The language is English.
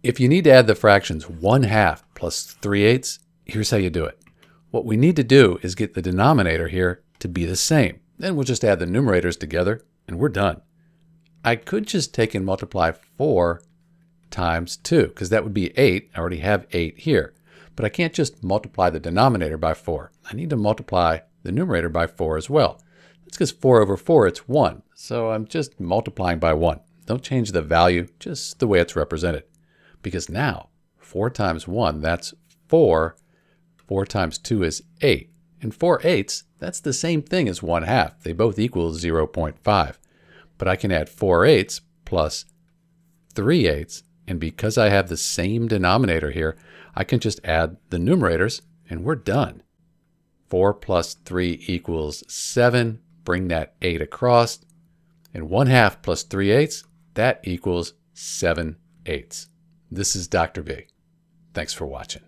If you need to add the fractions 1/2 plus 3/8, here's how you do it. What we need to do is get the denominator here to be the same. Then we'll just add the numerators together and we're done. I could just take and multiply 4 times 2, because that would be 8. I already have 8 here. But I can't just multiply the denominator by 4. I need to multiply the numerator by 4 as well. That's because 4 over 4, it's 1. So I'm just multiplying by 1. Don't change the value, just the way it's represented. Because now, 4 times 1, that's 4. 4 times 2 is 8. And 4/8, that's the same thing as 1/2. They both equal 0.5. But I can add 4/8 plus 3/8. And because I have the same denominator here, I can just add the numerators and we're done. 4 plus 3 equals 7. Bring that 8 across. And 1/2 plus 3/8, that equals 7/8. This is Dr. B. Thanks for watching.